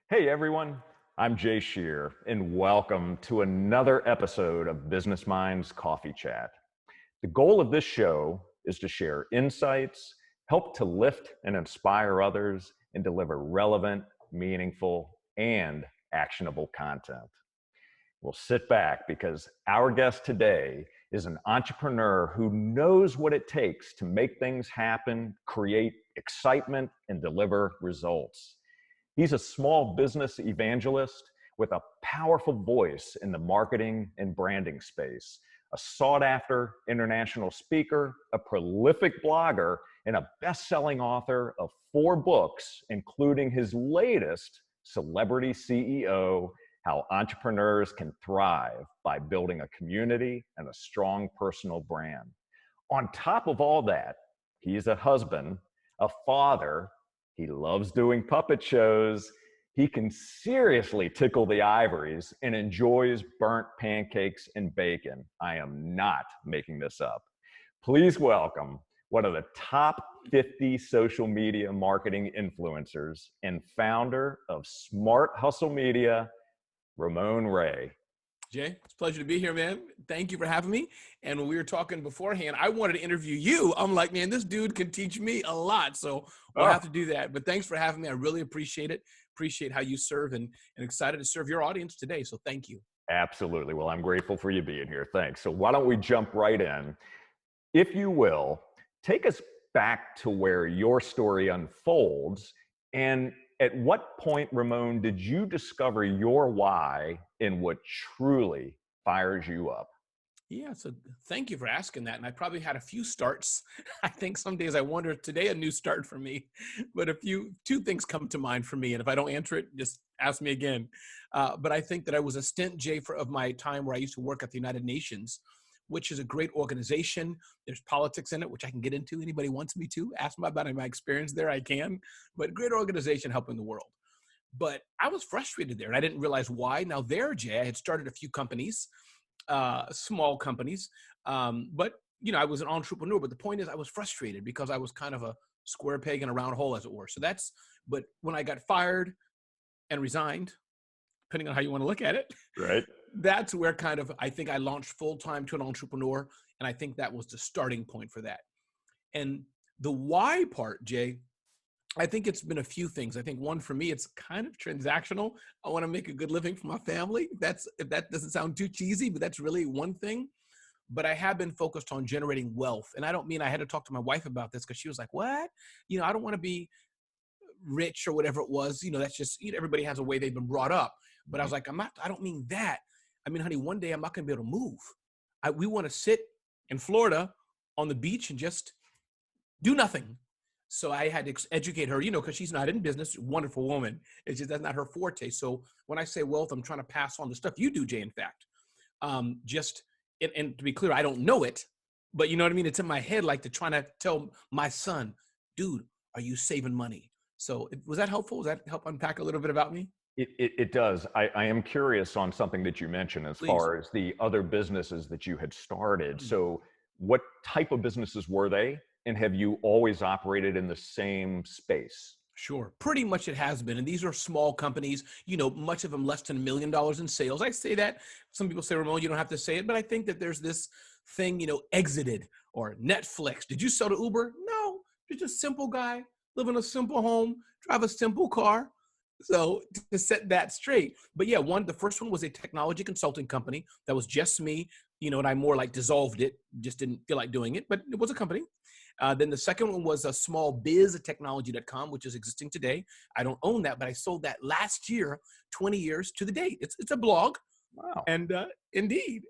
Hey everyone, I'm Jay Shear, and welcome to another episode of Business Minds Coffee Chat. The goal of this show is to share insights, help to lift and inspire others, and deliver relevant, meaningful, and actionable content. Well, sit back because our guest today is an entrepreneur who knows what it takes to make things happen, create excitement, and deliver results. He's a small business evangelist with a powerful voice in the marketing and branding space, a sought after international speaker, a prolific blogger, and a best selling author of 4 books, including his latest, Celebrity CEO: How Entrepreneurs Can Thrive by Building a Community and a Strong Personal Brand. On top of all that, he's a husband, a father. He loves doing puppet shows. He can seriously tickle the ivories and enjoys burnt pancakes and bacon. I am not making this up. Please welcome one of the top 50 social media marketing influencers and founder of Smart Hustle Media, Ramon Ray. Jay, it's a pleasure to be here, man. Thank you for having me. And when we were talking beforehand, I wanted to interview you. I'm like, man, this dude can teach me a lot. So we'll have to do that. But thanks for having me. I really appreciate it. Appreciate how you serve and excited to serve your audience today. So thank you. Absolutely. Well, I'm grateful for you being here. Thanks. So why don't we jump right in? If you will, take us back to where your story unfolds. And at what point, Ramon, did you discover your why and what truly fires you up? Yeah, so thank you for asking that. And I probably had a few starts. I think some days I wonder if today a new start for me, but two things come to mind for me. And if I don't answer it, just ask me again. But I think that I was a stint, Jay, of my time where I used to work at the United Nations, which is a great organization. There's politics in it, which I can get into. Anybody wants me to ask me about my experience there, I can. But great organization helping the world. But I was frustrated there, and I didn't realize why. Now there, Jay, I had started a few companies, small companies. But I was an entrepreneur, but the point is I was frustrated because I was kind of a square peg in a round hole, as it were. But when I got fired and resigned, depending on how you want to look at it, Right. that's where kind of, I think I launched full-time to an entrepreneur. And I think that was the starting point for that. And the why part, Jay, I think it's been a few things. I think one, for me, it's kind of transactional. I want to make a good living for my family. If that doesn't sound too cheesy, but that's really one thing. But I have been focused on generating wealth. And I don't mean I had to talk to my wife about this because she was like, what? I don't want to be rich or whatever it was. That's just, everybody has a way they've been brought up. But I was like, I don't mean that. I mean, honey, one day I'm not going to be able to move. We want to sit in Florida on the beach and just do nothing. So I had to educate her, because she's not in business, wonderful woman. It's just, that's not her forte. So when I say wealth, I'm trying to pass on the stuff you do, Jay, in fact. And to be clear, I don't know it, but you know what I mean? It's in my head, like trying to tell my son, dude, are you saving money? So was that helpful? Does that help unpack a little bit about me? It does. I am curious on something that you mentioned as Please. far as the other businesses that you had started. Mm. So what type of businesses were they? And have you always operated in the same space? Sure. Pretty much it has been. And these are small companies, much of them less than $1 million in sales. I say that. Some people say, Ramon, you don't have to say it. But I think that there's this thing, Exited or Netflix. Did you sell to Uber? No. You're just a simple guy, live in a simple home, drive a simple car. So to set that straight. But yeah, the first one was a technology consulting company that was just me, and I more like dissolved it, just didn't feel like doing it, but it was a company. Then the second one was a smallbiztechnology.com, which is existing today. I don't own that, but I sold that last year, 20 years to the date. It's a blog. Wow. And indeed.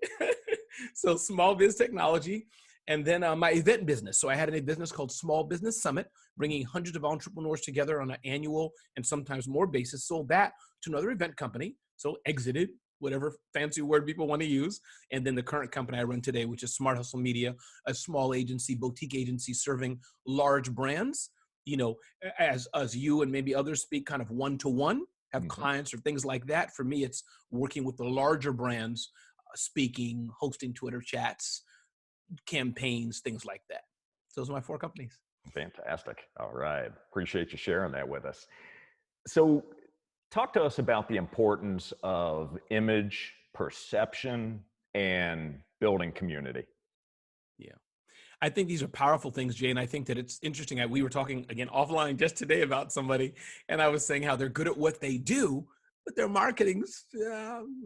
So Small Biz Technology. And then my event business. So I had a business called Small Business Summit, bringing hundreds of entrepreneurs together on an annual and sometimes more basis. Sold that to another event company. So exited, whatever fancy word people want to use. And then the current company I run today, which is Smart Hustle Media, a small agency, boutique agency serving large brands, as you and maybe others speak kind of one-to-one, have clients or things like that. For me, it's working with the larger brands, speaking, hosting Twitter chats, campaigns, things like that. So those are my 4 companies. Fantastic. All right. Appreciate you sharing that with us. So Talk to us about the importance of image, perception, and building community. Yeah. I think these are powerful things, Jay. And I think that it's interesting. We were talking again offline just today about somebody, and I was saying how they're good at what they do, but their marketing's,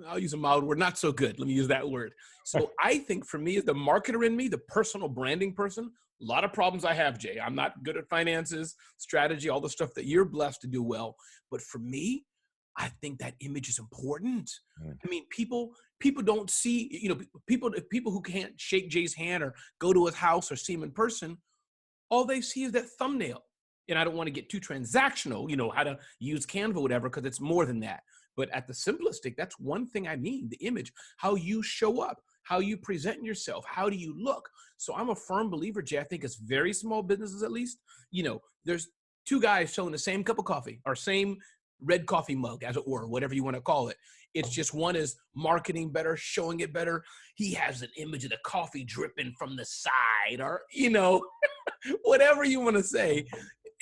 I'll use a mild word, not so good. Let me use that word. So I think for me, as the marketer in me, the personal branding person, a lot of problems I have, Jay. I'm not good at finances, strategy, all the stuff that you're blessed to do well. But for me, I think that image is important. Mm. I mean, people don't see, people who can't shake Jay's hand or go to his house or see him in person, all they see is that thumbnail. And I don't want to get too transactional, how to use Canva, whatever, because it's more than that. But at the simplistic, that's one thing I mean, the image, how you show up, how you present yourself, how do you look? So I'm a firm believer, Jay, I think it's very small businesses at least, there's two guys selling the same cup of coffee or same red coffee mug, as it were, whatever you want to call it. It's just one is marketing better, showing it better. He has an image of the coffee dripping from the side or, whatever you want to say.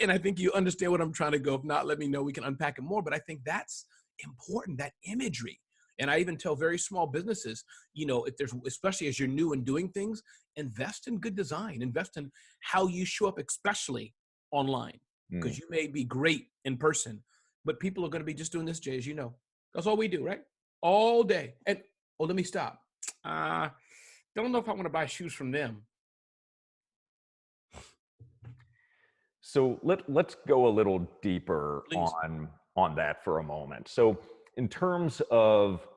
And I think you understand what I'm trying to go. If not, let me know. We can unpack it more. But I think that's important, that imagery. And I even tell very small businesses, if there's, especially as you're new and doing things, invest in good design, invest in how you show up, especially online, because you may be great in person, but people are going to be just doing this, Jay, as you know. That's all we do, right? All day. And, let me stop. Don't know if I want to buy shoes from them. So let's go a little deeper Please. on that for a moment. So in terms of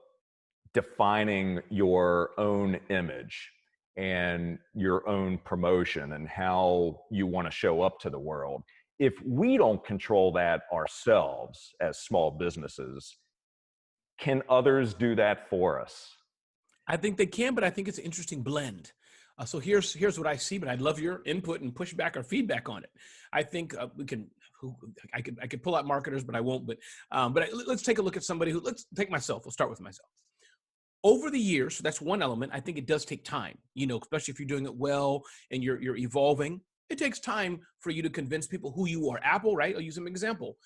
defining your own image and your own promotion and how you want to show up to the world, if we don't control that ourselves as small businesses, can others do that for us? I think they can, but I think it's an interesting blend. So here's what I see, but I'd love your input and pushback or feedback on it. I think I could pull out marketers, but I won't. But let's take a look at somebody let's take myself. We'll start with myself. Over the years, so that's one element. I think it does take time, especially if you're doing it well and you're evolving. It takes time for you to convince people who you are. Apple, right? I'll use an example.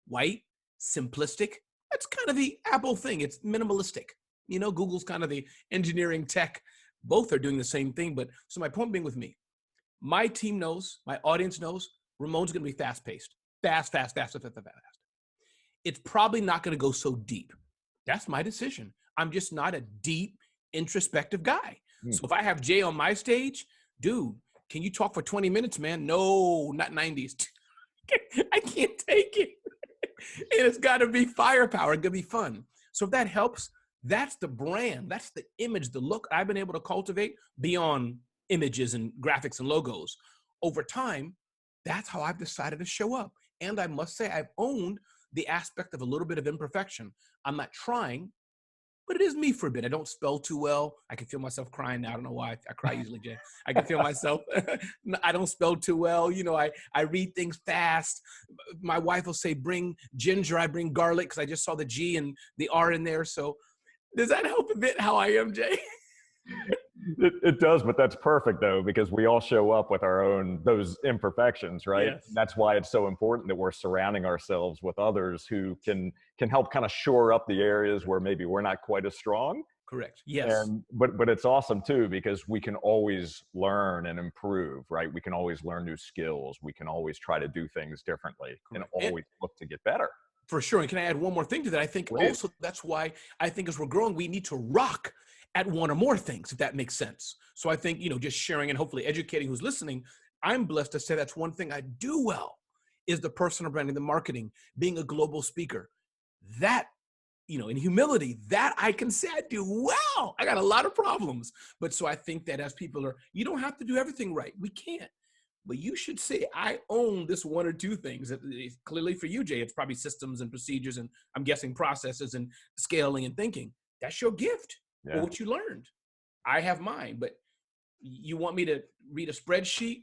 White, simplistic. That's kind of the Apple thing. It's minimalistic. Google's kind of the engineering tech. Both are doing the same thing. But so my point being with me, my team knows, my audience knows, Ramon's going to be fast-paced. Fast. It's probably not going to go so deep. That's my decision. I'm just not a deep, introspective guy. So if I have Jay on my stage, dude, can you talk for 20 minutes, man? No, not 90s. I can't take it. And it's got to be firepower. It's going to be fun. So if that helps, that's the brand. That's the image, the look I've been able to cultivate beyond images and graphics and logos. Over time, that's how I've decided to show up. And I must say, I've owned the aspect of a little bit of imperfection. I'm not trying, but it is me for a bit. I don't spell too well. I can feel myself crying now. I don't know why. I cry usually, Jay. I can feel myself. I don't spell too well. I read things fast. My wife will say, bring ginger. I bring garlic because I just saw the G and the R in there. So does that help a bit how I am, Jay? It does, but that's perfect though, because we all show up with those imperfections, right? Yes. That's why it's so important that we're surrounding ourselves with others who can help kind of shore up the areas where maybe we're not quite as strong. Correct. Yes. But it's awesome too, because we can always learn and improve, right? We can always learn new skills. We can always try to do things differently and always look to get better. For sure. And can I add one more thing to that? I think also that's why I think as we're growing, we need to rock at one or more things, if that makes sense. So I think, just sharing and hopefully educating who's listening, I'm blessed to say that's one thing I do well is the personal branding, the marketing, being a global speaker. That, in humility, that I can say I do well. I got a lot of problems. But so I think that as people you don't have to do everything right. We can't. But you should say, I own this one or two things. Clearly for you, Jay, it's probably systems and procedures and I'm guessing processes and scaling and thinking. That's your gift or what you learned. I have mine, but you want me to read a spreadsheet?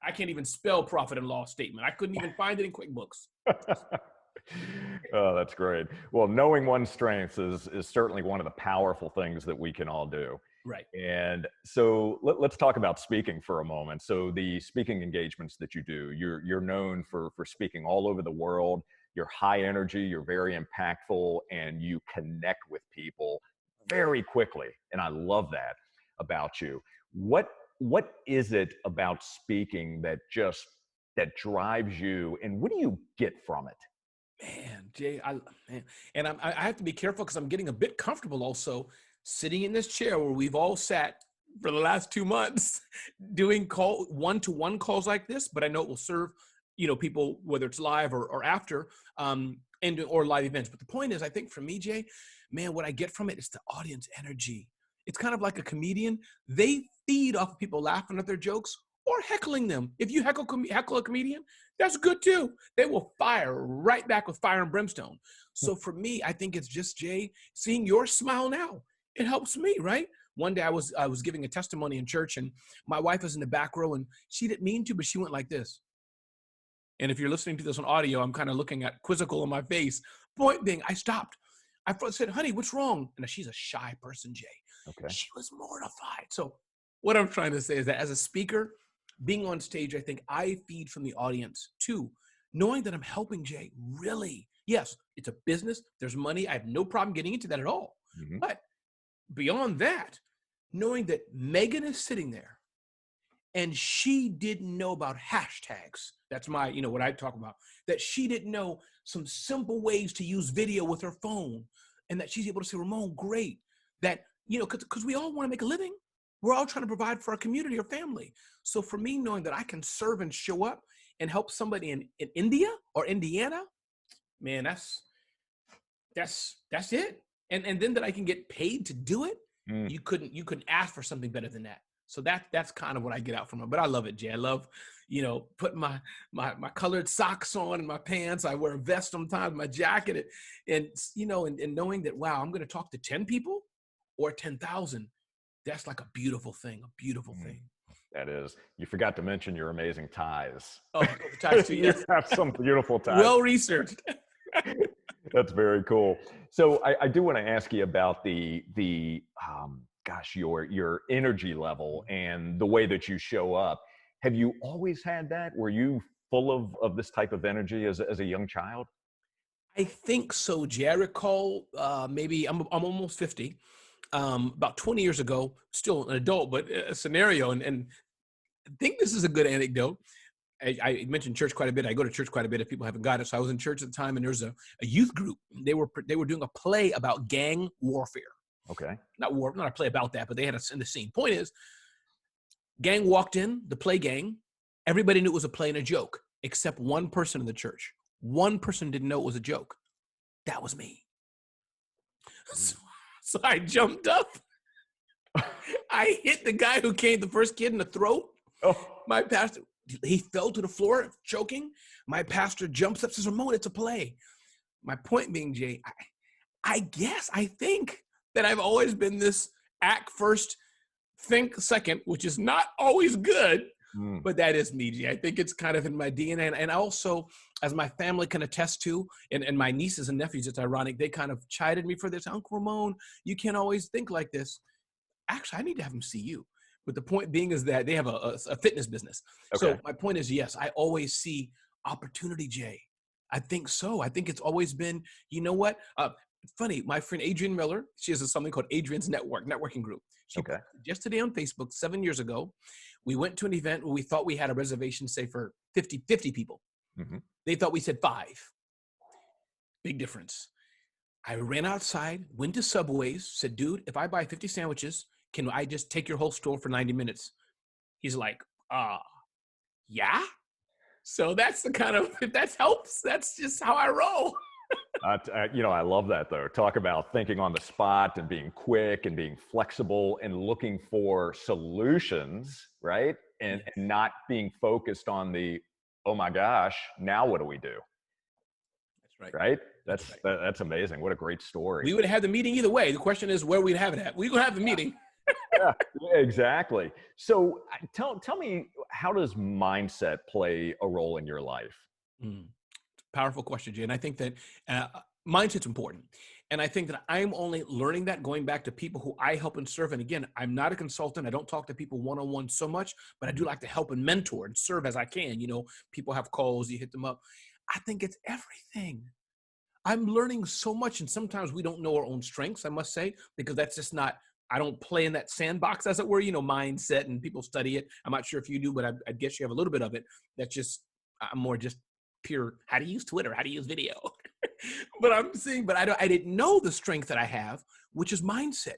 I can't even spell profit and loss statement. I couldn't even find it in QuickBooks. Oh, that's great. Well, knowing one's strengths is certainly one of the powerful things that we can all do. Right. And so let's talk about speaking for a moment. So the speaking engagements that you do, you're known for speaking all over the world. you're high energy, you're very impactful, and you connect with people very quickly. And I love that about you. What is it about speaking that drives you, and what do you get from it? Man, Jay, man, and I have to be careful because I'm getting a bit comfortable also sitting in this chair where we've all sat for the last 2 months doing one-to-one calls like this, but I know it will serve, people, whether it's live or after, or live events. But the point is, I think for me, Jay, man, what I get from it is the audience energy. It's kind of like a comedian. They feed off of people laughing at their jokes or heckling them. If you heckle a comedian, that's good too. They will fire right back with fire and brimstone. So for me, I think it's just, Jay, seeing your smile now, it helps me, right? One day I was giving a testimony in church, and my wife was in the back row, and she didn't mean to, but she went like this. And if you're listening to this on audio, I'm kind of looking at quizzical on my face. Point being, I stopped. I said, honey, what's wrong? And she's a shy person, Jay. Okay. She was mortified. So what I'm trying to say is that as a speaker, being on stage, I think I feed from the audience too, knowing that I'm helping, Jay, really. Yes, it's a business. There's money. I have no problem getting into that at all. Mm-hmm. But beyond that, knowing that Megan is sitting there and she didn't know about hashtags. That's my, what I talk about, that she didn't know some simple ways to use video with her phone, and that she's able to say, Ramon, great. That, because we all want to make a living. We're all trying to provide for our community or family. So for me, knowing that I can serve and show up and help somebody in India or Indiana, man, that's it. And then that I can get paid to do it. You couldn't ask for something better than that. So that's kind of what I get out from it. But I love it, Jay. I love, putting my colored socks on and my pants. I wear a vest sometimes, my jacket, and knowing that, wow, I'm going to talk to 10 people or 10,000. That's like a beautiful thing, thing. That is. You forgot to mention your amazing ties. Oh, the ties too, yes. You have some beautiful ties. Well researched. That's very cool. So I do want to ask you about your energy level and the way that you show up. Have you always had that? Were you full of this type of energy as a young child? I think so, Jay. I recall maybe I'm almost 50. About 20 years ago, still an adult, but a scenario. And I think this is a good anecdote. I mentioned church quite a bit. I go to church quite a bit if people haven't got it. So I was in church at the time, and there's a youth group. They were doing a play about gang warfare. Okay. Not a play about that, but they had us in the scene. Point is, gang walked in, the play gang. Everybody knew it was a play and a joke, except one person in the church. One person didn't know it was a joke. That was me. So I jumped up. I hit the guy who came, the first kid, in the throat. Oh. My pastor, he fell to the floor choking. My pastor jumps up and says, Ramon, it's a play. My point being, Jay, I think that I've always been this act first, think second, which is not always good, but that is me, Jay. I think it's kind of in my DNA. And also, as my family can attest to, and my nieces and nephews, it's ironic, they kind of chided me for this. Uncle Ramon, you can't always think like this. Actually, I need to have them see you. But the point being is that they have a fitness business. Okay. So my point is, yes, I always see opportunity, Jay. I think so. I think it's always been, you know what? Funny, my friend Adrienne Miller, she has something called Adrienne's networking group. She just today on Facebook, 7 years ago, we went to an event where we thought we had a reservation, say, for 50 people. Mm-hmm. They thought we said 5. Big difference. I ran outside, went to Subway's, said, dude, if I buy 50 sandwiches, can I just take your whole store for 90 minutes? He's like, yeah? So that's the kind of, if that helps, that's just how I roll. I love that, though. Talk about thinking on the spot and being quick and being flexible and looking for solutions, right? And not being focused on the, oh my gosh, now what do we do? That's right. Right? That's amazing. What a great story. We would have the meeting either way. The question is where we'd have it at. We would have the meeting. Yeah, exactly. So tell me, how does mindset play a role in your life? Powerful question, Jay. And I think that mindset's important. And I think that I'm only learning that going back to people who I help and serve. And again, I'm not a consultant. I don't talk to people one-on-one so much, but I do like to help and mentor and serve as I can. People have calls, you hit them up. I think it's everything. I'm learning so much, and sometimes we don't know our own strengths, I must say, because that's just not, I don't play in that sandbox, as it were, mindset, and people study it. I'm not sure if you do, but I guess you have a little bit of it. That's just, I'm more just pure, how to use Twitter, how to use video. But I didn't know the strength that I have, which is mindset.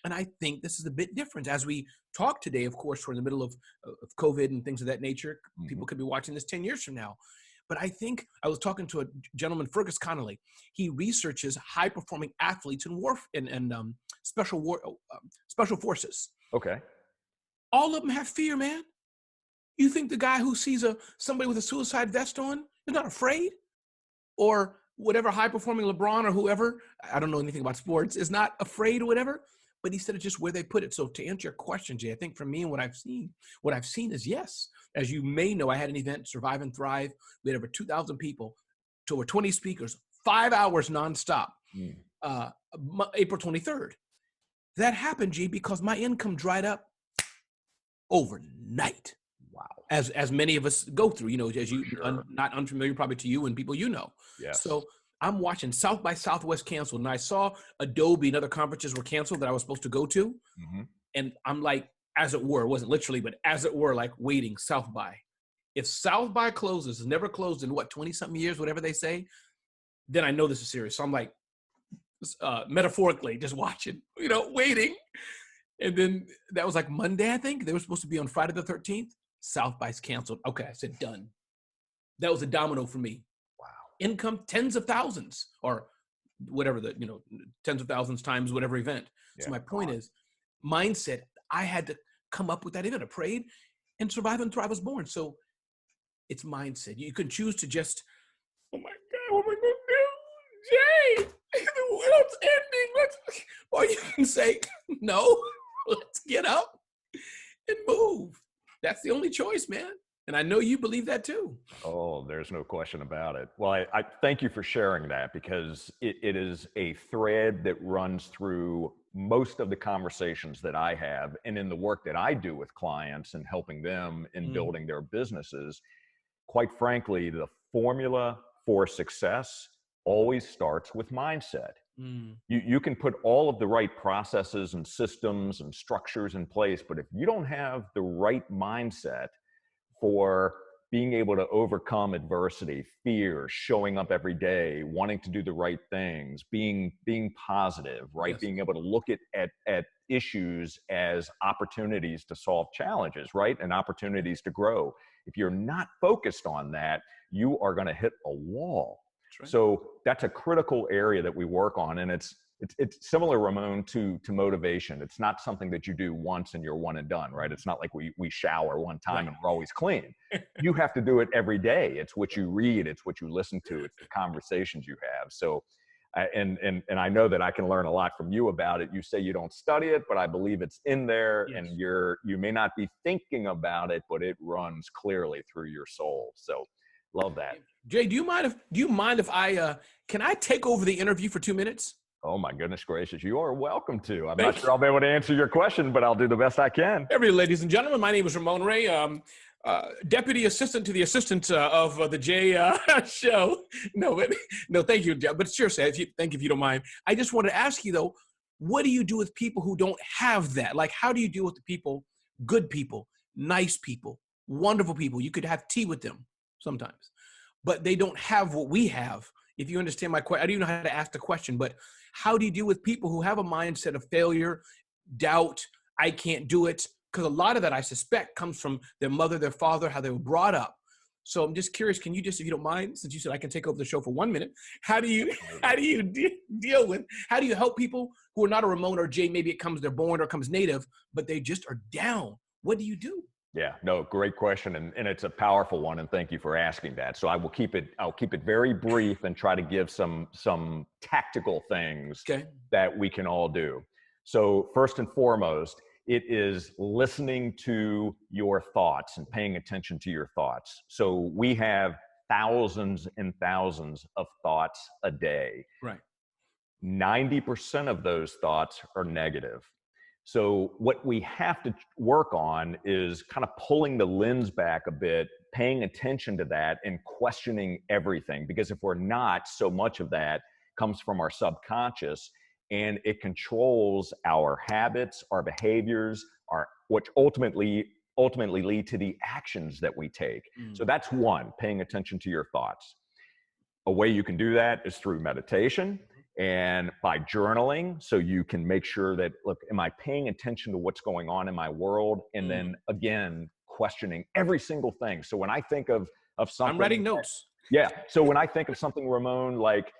And I think this is a bit different. As we talk today, of course, we're in the middle of COVID and things of that nature. Mm-hmm. People could be watching this 10 years from now. But I think I was talking to a gentleman, Fergus Connolly. He researches high-performing athletes in war and special forces. Okay. All of them have fear, man. You think the guy who sees somebody with a suicide vest on is not afraid? Or whatever high-performing LeBron or whoever, I don't know anything about sports, is not afraid or whatever? But he said it's just where they put it. So to answer your question, Jay, I think for me and what I've seen is yes. As you may know, I had an event, Survive and Thrive. We had over 2,000 people, to over 20 speakers, 5 hours nonstop, April 23rd. That happened, G, because my income dried up overnight. Wow. As many of us go through, as you, Sure. Not unfamiliar probably to you and people Yes. So I'm watching South by Southwest canceled, and I saw Adobe and other conferences were canceled that I was supposed to go to. Mm-hmm. And I'm like, as it were, it wasn't literally, but as it were, like waiting, South by. If South by closes, it's never closed in 20-something years, whatever they say, then I know this is serious. So I'm like, metaphorically, just watching, waiting. And then that was like Monday, I think. They were supposed to be on Friday the 13th. South by's canceled. Okay, I said done. That was a domino for me. Wow. Income, tens of thousands, or whatever tens of thousands times whatever event. Yeah. So my point is, mindset, I had to come up with that event. I prayed, and Survive and Thrive was born. So it's mindset. You can choose to just, oh my God, what am I going to do? Jay, the world's ending. Or you can say, no, let's get up and move. That's the only choice, man. And I know you believe that too. Oh, there's no question about it. Well, I thank you for sharing that, because it is a thread that runs through most of the conversations that I have, and in the work that I do with clients and helping them in building their businesses. Quite frankly, the formula for success always starts with mindset. You can put all of the right processes and systems and structures in place, but if you don't have the right mindset for being able to overcome adversity, fear, showing up every day, wanting to do the right things, being positive, right? Yes. Being able to look at issues as opportunities to solve challenges, right? And opportunities to grow. If you're not focused on that, you are going to hit a wall. Right. So that's a critical area that we work on. And it's similar, Ramon, to motivation. It's not something that you do once and you're one and done, right? It's not like we shower one time right. and we're always clean. You have to do it every day. It's what you read. It's what you listen to. It's the conversations you have. So, and I know that I can learn a lot from you about it. You say you don't study it, but I believe it's in there. Yes. And you may not be thinking about it, but it runs clearly through your soul. So love that. Jay, do you mind if I can I take over the interview for 2 minutes? Oh my goodness gracious, you are welcome to. I'm not sure I'll be able to answer your question, but I'll do the best I can. Everybody, ladies and gentlemen, my name is Ramon Ray, deputy assistant to the assistant of the Jay show. No, thank you, but seriously, thank you if you don't mind. I just wanted to ask you though, what do you do with people who don't have that? Like, how do you deal with the people, good people, nice people, wonderful people? You could have tea with them sometimes, but they don't have what we have. If you understand my question, I don't even know how to ask the question, but how do you deal with people who have a mindset of failure, doubt, I can't do it? Because a lot of that, I suspect, comes from their mother, their father, how they were brought up. So I'm just curious, can you just, if you don't mind, since you said I can take over the show for 1 minute, how do you deal with, how do you help people who are not a Ramon or Jay, maybe it comes, they're born or comes native, but they just are down? What do you do? Yeah, no, great question. And it's a powerful one. And thank you for asking that. So I'll keep it very brief and try to give some tactical things that we can all do. So first and foremost, it is listening to your thoughts and paying attention to your thoughts. So we have thousands and thousands of thoughts a day. Right. 90% of those thoughts are negative. So what we have to work on is kind of pulling the lens back a bit paying attention to that and questioning everything. Because if we're not, so much of that comes from our subconscious, and it controls our habits, our behaviors, which ultimately lead to the actions that we take. So that's one, paying attention to your thoughts. A way you can do that is through meditation and by journaling. So you can make sure that, look, am I paying attention to what's going on in my world? And then again, questioning every single thing. So when I think of something, I'm writing notes. Yeah. So when I think of something, Ramon, like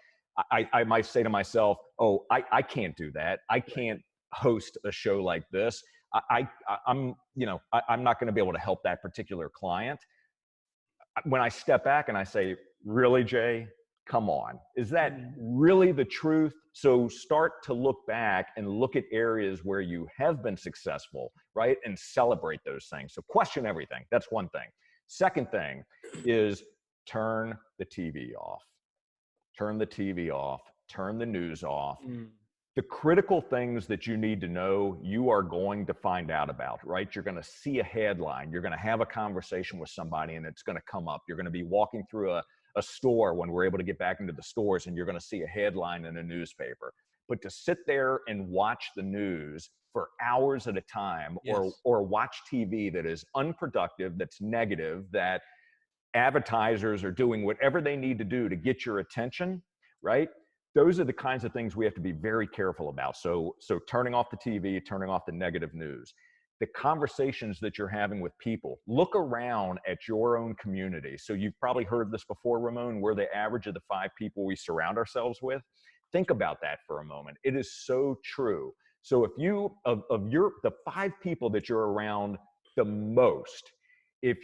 I might say to myself, oh, I can't do that. I can't host a show like this. I'm not going to be able to help that particular client. When I step back and I say, really, Jay, come on, is that really the truth? So start to look back and look at areas where you have been successful, right? And celebrate those things. So question everything. That's one thing. Second thing is turn the TV off. Turn the TV off. Turn the news off. The critical things that you need to know, you are going to find out about, right? You're going to see a headline. You're going to have a conversation with somebody and it's going to come up. You're going to be walking through a store when we're able to get back into the stores, and you're going to see a headline in a newspaper. But to sit there and watch the news for hours at a time, or watch TV that is unproductive, that's negative, that advertisers are doing whatever they need to do to get your attention, right? Those are the kinds of things we have to be very careful about. So turning off the TV, turning off the negative news. The conversations that you're having with people, look around at your own community. So you've probably heard this before, Ramon, we're the average of the 5 people we surround ourselves with. Think about that for a moment. It is so true. So if you, the 5 people that you're around the most, if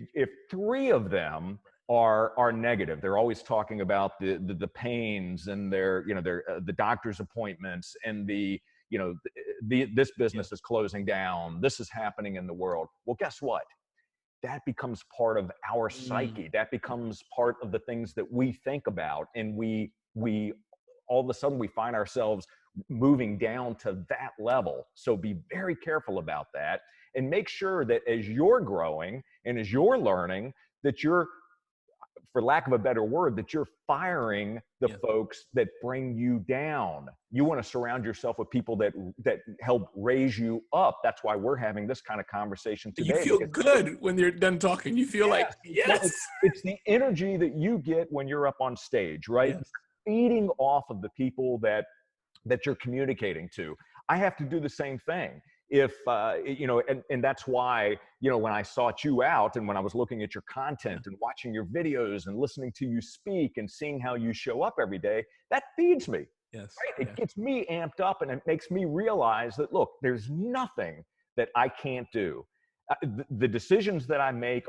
3 of them are negative, they're always talking about the pains and the doctor's appointments and this business is closing down, this is happening in the world. Well, guess what? That becomes part of our psyche. That becomes part of the things that we think about, and we all of a sudden we find ourselves moving down to that level. So be very careful about that, and make sure that as you're growing and as you're learning, that you're, for lack of a better word, that you're firing the folks that bring you down. You want to surround yourself with people that help raise you up. That's why we're having this kind of conversation today. You feel good when you're done talking. You feel like, yes. It's the energy that you get when you're up on stage, right? Yes. Feeding off of the people that you're communicating to. I have to do the same thing. If, and that's why, when I sought you out and when I was looking at your content and watching your videos and listening to you speak and seeing how you show up every day, that feeds me. Yes. Right? It gets me amped up, and it makes me realize that, look, there's nothing that I can't do. The decisions that I make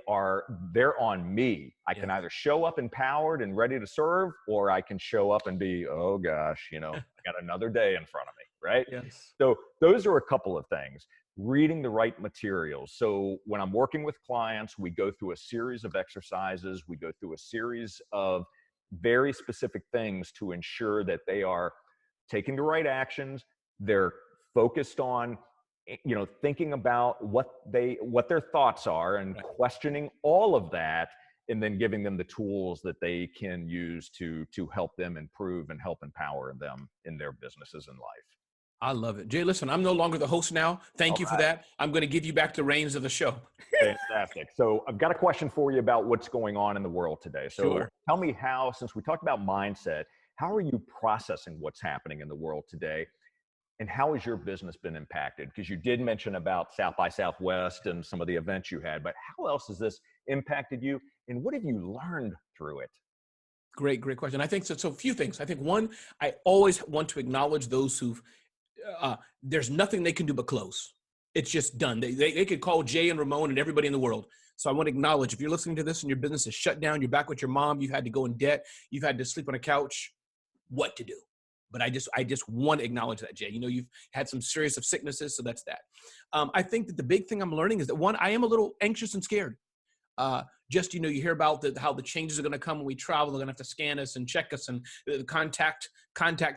they're on me. I can either show up empowered and ready to serve, or I can show up and be, oh gosh, I got another day in front of me. Right? Yes. So those are a couple of things. Reading the right materials. So when I'm working with clients, we go through a series of exercises. We go through a series of very specific things to ensure that they are taking the right actions. They're focused on, thinking about what their thoughts are and questioning all of that, and then giving them the tools that they can use to help them improve and help empower them in their businesses and life. I love it. Jay, listen, I'm no longer the host now. Thank you for that. I'm going to give you back the reins of the show. Fantastic. So I've got a question for you about what's going on in the world today. So Tell me how, since we talked about mindset, how are you processing what's happening in the world today? And how has your business been impacted? Because you did mention about South by Southwest and some of the events you had, but how else has this impacted you? And what have you learned through it? Great question. I think so a few things. I think one, I always want to acknowledge those who've, there's nothing they can do but close. It's just done. They could call Jay and Ramon and everybody in the world. So I want to acknowledge, if you're listening to this and your business is shut down, you're back with your mom, you've had to go in debt, you've had to sleep on a couch, what to do. But I just want to acknowledge that, Jay. You've had some serious of sicknesses, so that's that. I think that the big thing I'm learning is that, one, I am a little anxious and scared. You hear about how the changes are going to come when we travel. They're going to have to scan us and check us, and the contact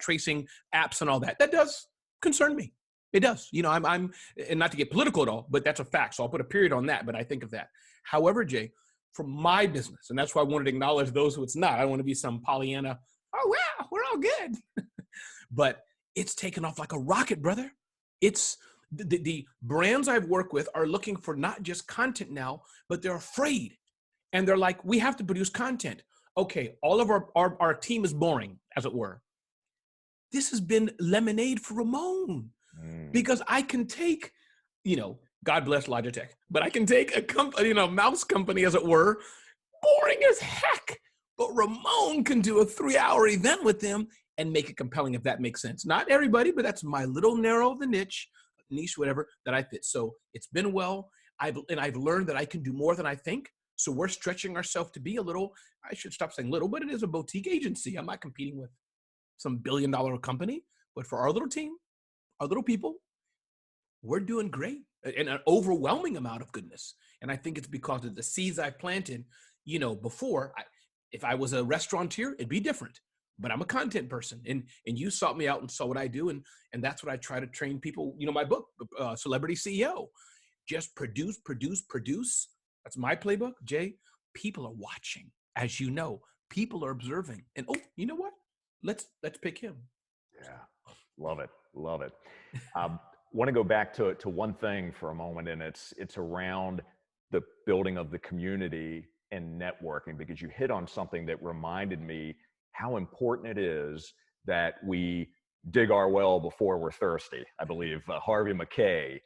tracing apps and all that. That does concern me. It does. I'm and not to get political at all, but that's a fact. So I'll put a period on that, but I think of that. However, Jay, for my business. And that's why I wanted to acknowledge those who it's not. I don't want to be some Pollyanna, oh, wow, we're all good. But it's taken off like a rocket, brother. It's the brands I've worked with are looking for not just content now, but they're afraid. And they're like, we have to produce content. Okay, all of our team is boring, as it were. This has been lemonade for Ramon because I can take, God bless Logitech, but I can take a company, mouse company, as it were, boring as heck. But Ramon can do a 3-hour event with them and make it compelling, if that makes sense. Not everybody, but that's my little narrow of the niche, whatever, that I fit. So it's been well. I've learned that I can do more than I think. So we're stretching ourselves to be a little, I should stop saying little, but it is a boutique agency. I'm not competing with some billion-dollar company, but for our little team, our little people, we're doing great and an overwhelming amount of goodness. And I think it's because of the seeds I've planted, before. If I was a restaurateur, it'd be different, but I'm a content person, and you sought me out and saw what I do. And that's what I try to train people. My book, Celebrity CEO, just produce. That's my playbook, Jay. People are watching, as you know, people are observing, and oh, you know what? Let's pick him. Yeah, love it. Want to go back to one thing for a moment, and it's around the building of the community and networking, because you hit on something that reminded me how important it is that we dig our well before we're thirsty. I believe Harvey Mackay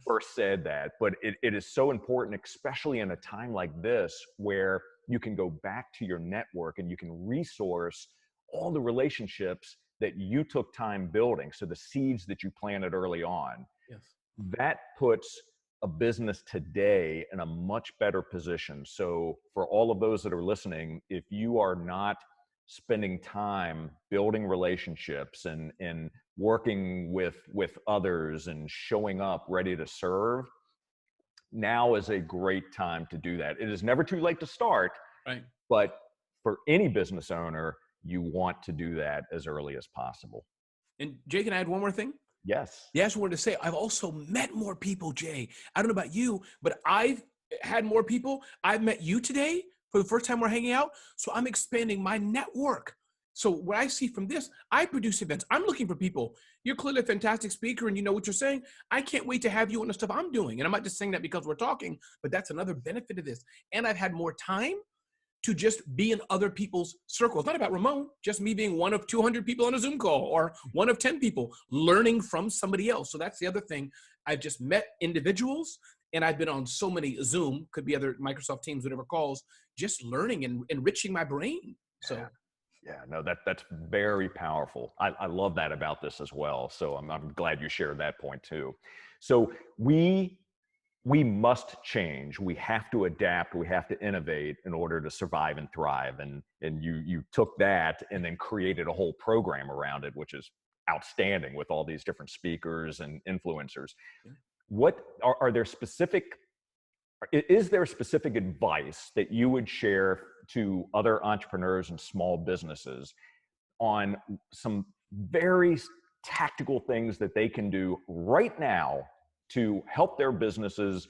first said that, but it is so important, especially in a time like this, where you can go back to your network and you can resource all the relationships that you took time building. So the seeds that you planted early on, that puts a business today in a much better position. So for all of those that are listening, if you are not spending time building relationships and working with others and showing up ready to serve, now is a great time to do that. It is never too late to start, right? But for any business owner, you want to do that as early as possible. And Jay, can I add one more thing? Yes. Yes, I wanted to say, I've also met more people, Jay. I don't know about you, but I've had more people. I've met you today for the first time we're hanging out. So I'm expanding my network. So what I see from this, I produce events. I'm looking for people. You're clearly a fantastic speaker and you know what you're saying. I can't wait to have you on the stuff I'm doing. And I'm not just saying that because we're talking, but that's another benefit of this. And I've had more time to just be in other people's circles. Not about Ramon, just me being one of 200 people on a Zoom call or one of 10 people learning from somebody else. So that's the other thing. I've just met individuals and I've been on so many Zoom, could be other Microsoft Teams, whatever calls, just learning and enriching my brain. So yeah, no, that's very powerful. I love that about this as well. So I'm glad you shared that point too. So we must change. We have to adapt. We have to innovate in order to survive and thrive. And you took that and then created a whole program around it, which is outstanding with all these different speakers and influencers. What are there specific? Is there specific advice that you would share to other entrepreneurs and small businesses on some very tactical things that they can do right now to help their businesses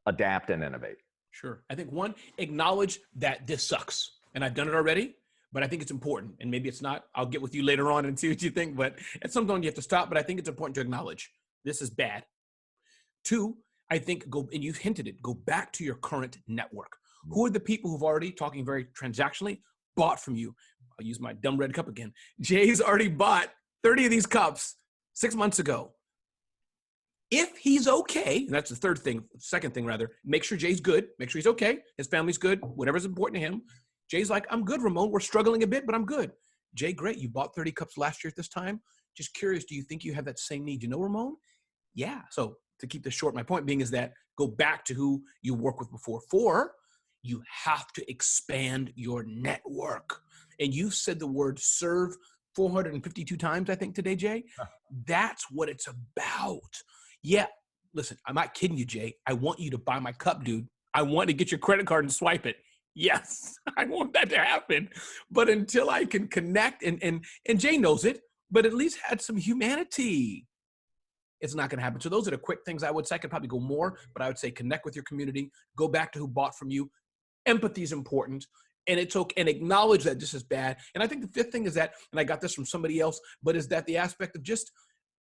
adapt and innovate? Sure. I think one, acknowledge that this sucks. And I've done it already, but I think it's important. And maybe it's not. I'll get with you later on and see what you think. But at some point you have to stop. But I think it's important to acknowledge this is bad. Two, I think and you've hinted it, go back to your current network. Who are the people who've already, talking very transactionally, bought from you? I'll use my dumb red cup again. Jay's already bought 30 of these cups 6 months ago. If he's okay, and that's the second thing rather, make sure Jay's good, make sure he's okay, his family's good, whatever's important to him. Jay's like, I'm good, Ramon, we're struggling a bit, but I'm good. Jay, great, you bought 30 cups last year at this time. Just curious, do you think you have that same need? You know, Ramon? Yeah, so to keep this short, my point being is that go back to who you worked with before. 4, you have to expand your network. And you've said the word serve 452 times, I think, today, Jay. That's what it's about. Yeah, listen, I'm not kidding you, Jay. I want you to buy my cup, dude. I want to get your credit card and swipe it. Yes, I want that to happen. But until I can connect, and Jay knows it, but at least had some humanity, it's not going to happen. So those are the quick things I would say. I could probably go more, but I would say connect with your community, go back to who bought from you, Empathy is important. And it's okay, and acknowledge that this is bad. And I think the fifth thing is that, and I got this from somebody else, but is that the aspect of just,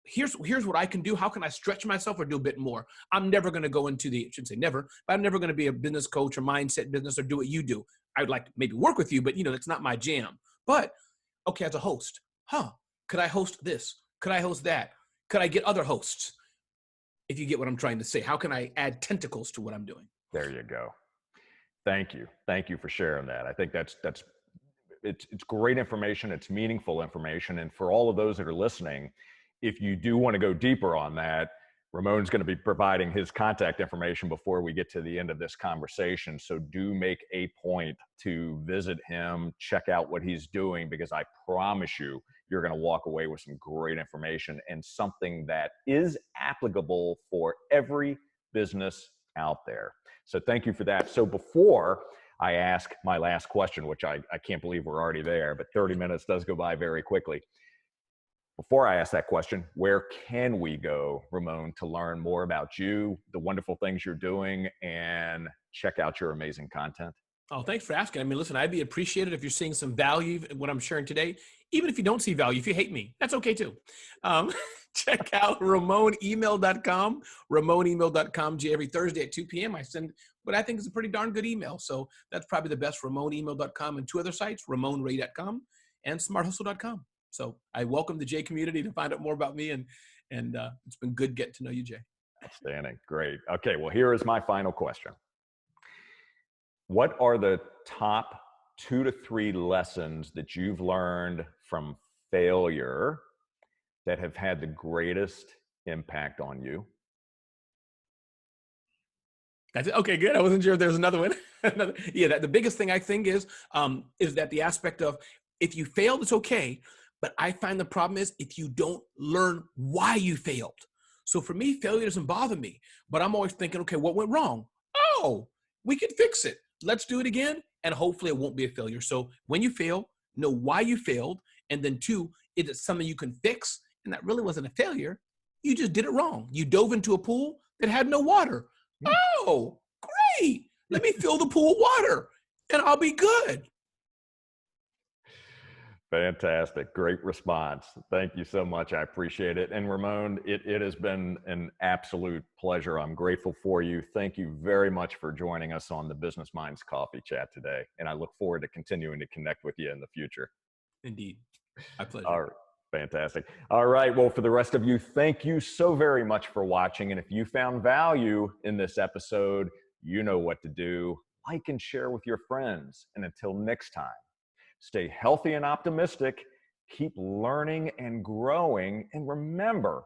here's what I can do. How can I stretch myself or do a bit more? I'm never going to go into I shouldn't say never, but I'm never going to be a business coach or mindset business or do what you do. I would like to maybe work with you, but that's not my jam. But okay, as a host, could I host this? Could I host that? Could I get other hosts? If you get what I'm trying to say, how can I add tentacles to what I'm doing? There you go. Thank you. Thank you for sharing that. I think it's great information. It's meaningful information. And for all of those that are listening, if you do want to go deeper on that, Ramon's going to be providing his contact information before we get to the end of this conversation. So do make a point to visit him, check out what he's doing, because I promise you're going to walk away with some great information and something that is applicable for every business out there. So thank you for that. So before I ask my last question, which I can't believe we're already there, but 30 minutes does go by very quickly. Before I ask that question, where can we go, Ramon, to learn more about you, the wonderful things you're doing, and check out your amazing content? Oh, thanks for asking. I mean, listen, I'd be appreciated if you're seeing some value in what I'm sharing today. Even if you don't see value, if you hate me, that's okay too. Check out RamonEmail.com, RamonEmail.com. Every Thursday at 2 p.m. I send what I think is a pretty darn good email. So that's probably the best, RamonEmail.com, and two other sites, RamonRay.com and SmartHustle.com. So I welcome the Jay community to find out more about me, and it's been good getting to know you, Jay. Outstanding. Great. Okay, well, here is my final question. What are the top 2 to 3 lessons that you've learned from failure that have had the greatest impact on you? That's it. Okay, good. I wasn't sure if there's another one. The biggest thing I think is that the aspect of, if you failed, it's okay. But I find the problem is if you don't learn why you failed. So for me, failure doesn't bother me, but I'm always thinking, okay, what went wrong? Oh, we can fix it. Let's do it again. And hopefully it won't be a failure. So when you fail, know why you failed. And then 2, is it something you can fix? And that really wasn't a failure. You just did it wrong. You dove into a pool that had no water. Oh, great. Let me fill the pool water and I'll be good. Fantastic. Great response. Thank you so much. I appreciate it. And Ramon, it has been an absolute pleasure. I'm grateful for you. Thank you very much for joining us on the Business Minds Coffee Chat today. And I look forward to continuing to connect with you in the future. Indeed. My pleasure. All right. Fantastic. All right. Well, for the rest of you, thank you so very much for watching. And if you found value in this episode, you know what to do. Like and share with your friends. And until next time, stay healthy and optimistic, keep learning and growing, and remember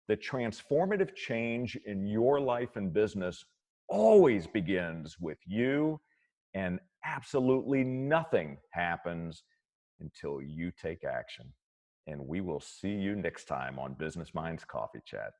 that transformative change in your life and business always begins with you, and absolutely nothing happens until you take action. And we will see you next time on Business Minds Coffee Chat.